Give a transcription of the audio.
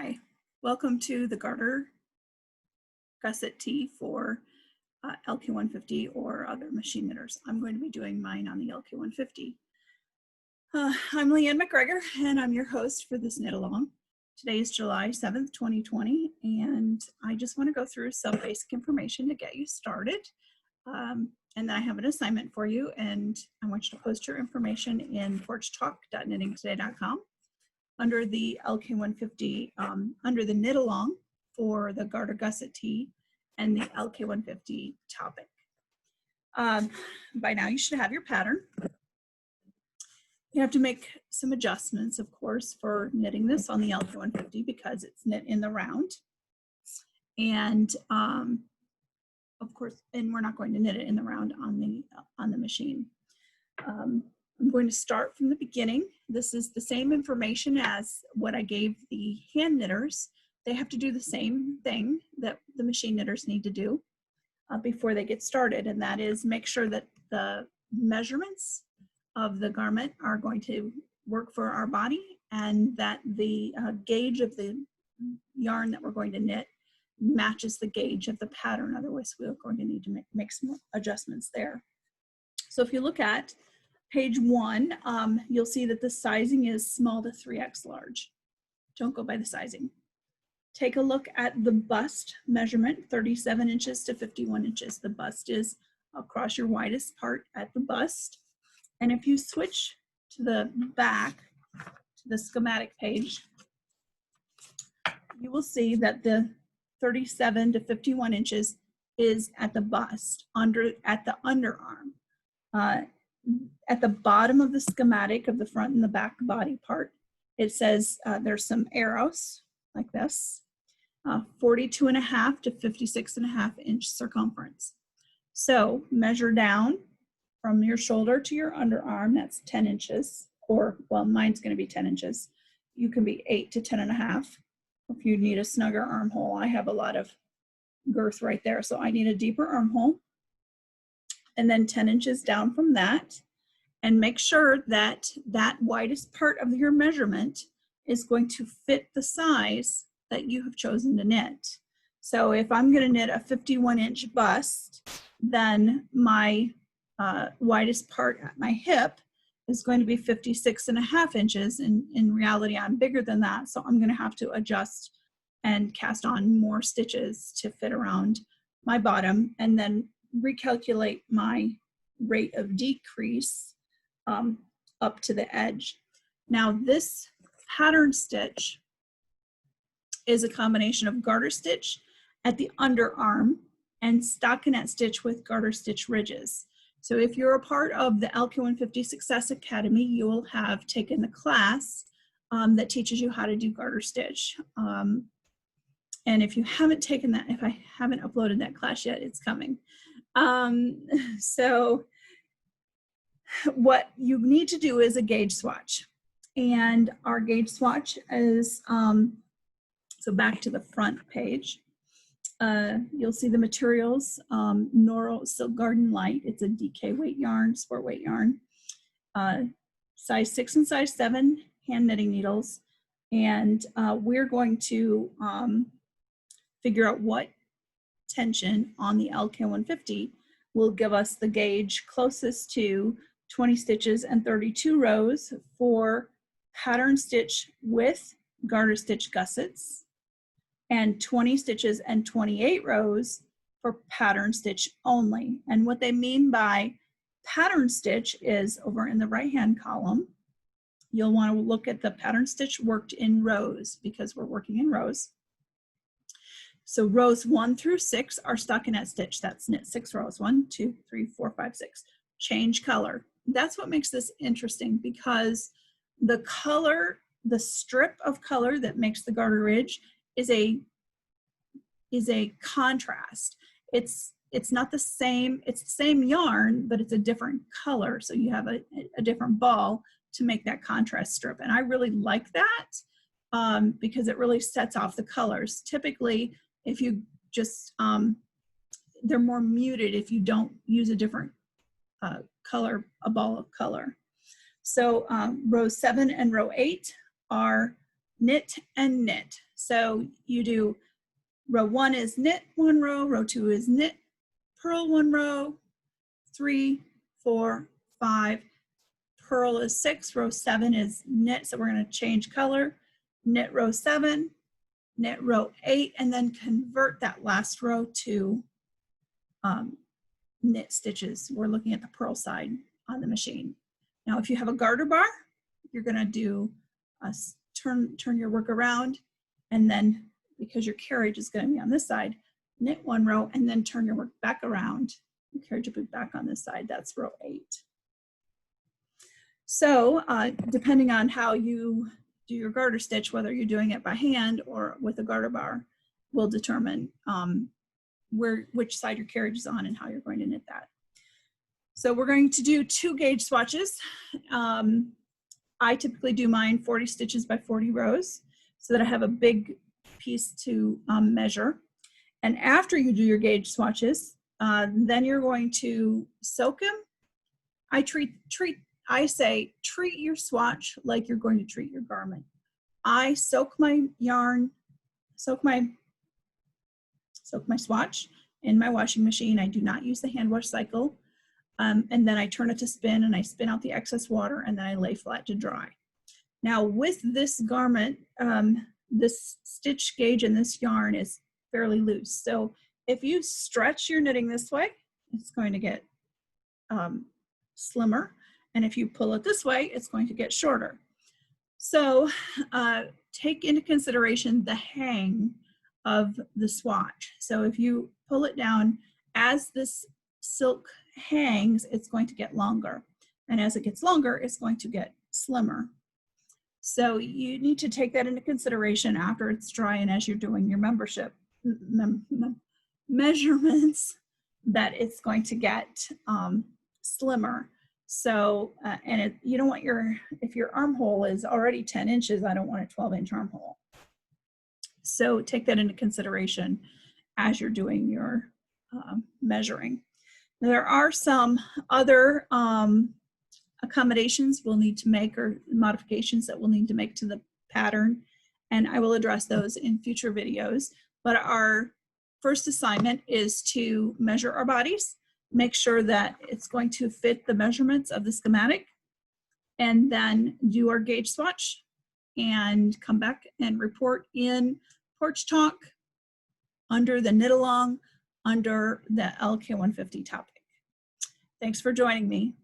Hi, welcome to the Garter Gusset tee for LK150 or other machine knitters. I'm going to be doing mine on the LK150. I'm Leanne McGregor and I'm your host for this knit along. Today is July 7th, 2020, and I just want to go through some basic information to get you started. And then I have an assignment for you, and I want you to post your information in porchtalk.knittingtoday.com. under the LK150, under the knit along for the Garter Gusset tee and the LK150 topic. By now you should have your pattern. You have to make some adjustments, of course, for knitting this on the LK150 because it's knit in the round. And of course, and we're not going to knit it in the round on the machine. I'm going to start from the beginning. This is the same information as what I gave the hand knitters. They have to do the same thing that the machine knitters need to do before they get started, and that is make sure that the measurements of the garment are going to work for our body, and that the gauge of the yarn that we're going to knit matches the gauge of the pattern. Otherwise, we're going to need to make some adjustments there. So if you look at page 1, you'll see that the sizing is small to 3X large. Don't go by the sizing. Take a look at the bust measurement, 37 inches to 51 inches. The bust is across your widest part at the bust. And if you switch to the back, to the schematic page, you will see that the 37 to 51 inches is at the bust, at the underarm. At the bottom of the schematic of the front and the back body part, it says there's some arrows like this, 42.5 to 56.5 inch circumference. So measure down from your shoulder to your underarm, that's 10 inches, or well, mine's going to be 10 inches. You can be 8 to 10.5. If you need a snugger armhole, I have a lot of girth right there, so I need a deeper armhole. And then 10 inches down from that, and make sure that that widest part of your measurement is going to fit the size that you have chosen to knit. So if I'm going to knit a 51-inch bust, then my widest part at my hip is going to be 56.5 inches. And in reality, I'm bigger than that, so I'm going to have to adjust and cast on more stitches to fit around my bottom, and then recalculate my rate of decrease up to the edge. Now this pattern stitch is a combination of garter stitch at the underarm and stockinette stitch with garter stitch ridges. So if you're a part of the LK150 Success Academy, you will have taken the class that teaches you how to do garter stitch. And if you haven't taken that, if I haven't uploaded that class yet, it's coming. So what you need to do is a gauge swatch, and our gauge swatch is, so back to the front page, you'll see the materials, Noro Silk Garden Light. It's a DK weight yarn, sport weight yarn, size 6 and size 7 hand knitting needles, and we're going to figure out what tension on the LK150 will give us the gauge closest to 20 stitches and 32 rows for pattern stitch with garter stitch gussets, and 20 stitches and 28 rows for pattern stitch only. And what they mean by pattern stitch is over in the right hand column, you'll want to look at the pattern stitch worked in rows, because we're working in rows. So rows 1 through 6 are stockinette stitch. That's knit 6 rows, 1, 2, 3, 4, 5, 6. Change color. That's what makes this interesting, because the color, the strip of color that makes the garter ridge is a contrast. It's not the same, it's the same yarn, but it's a different color. So you have a different ball to make that contrast strip. And I really like that because it really sets off the colors. Typically, if you just, they're more muted if you don't use a different color, a ball of color. So row 7 and row 8 are knit and knit. So you do row 1 is knit 1 row, row 2 is knit, purl 1 row, 3, 4, 5, purl is 6, row 7 is knit, so we're going to change color, knit row 7, knit row 8, and then convert that last row to knit stitches. We're looking at the purl side on the machine. Now if you have a garter bar, you're going to do turn your work around, and then because your carriage is going to be on this side, knit 1 row and then turn your work back around. The carriage will be back on this side. That's row 8. So depending on how you do your garter stitch, whether you're doing it by hand or with a garter bar, will determine which side your carriage is on and how you're going to knit that. So we're going to do 2 gauge swatches. I typically do mine 40 stitches by 40 rows so that I have a big piece to measure. And after you do your gauge swatches, then you're going to soak them. I say treat your swatch like you're going to treat your garment. I soak my yarn, soak my swatch in my washing machine. I do not use the hand wash cycle. And then I turn it to spin, and I spin out the excess water, and then I lay flat to dry. Now with this garment, this stitch gauge in this yarn is fairly loose. So if you stretch your knitting this way, it's going to get slimmer. And if you pull it this way, it's going to get shorter. So take into consideration the hang of the swatch. So if you pull it down, as this silk hangs, it's going to get longer. And as it gets longer, it's going to get slimmer. So you need to take that into consideration after it's dry and as you're doing your measurements, that it's going to get slimmer. So, and you don't want if your armhole is already 10 inches, I don't want a 12-inch armhole. So take that into consideration as you're doing your measuring. There are some other accommodations we'll need to make, or modifications that we'll need to make to the pattern, and I will address those in future videos. But our first assignment is to measure our bodies, make sure that it's going to fit the measurements of the schematic, and then do our gauge swatch and come back and report in Porch Talk under the knit along under the LK150 topic. Thanks for joining me.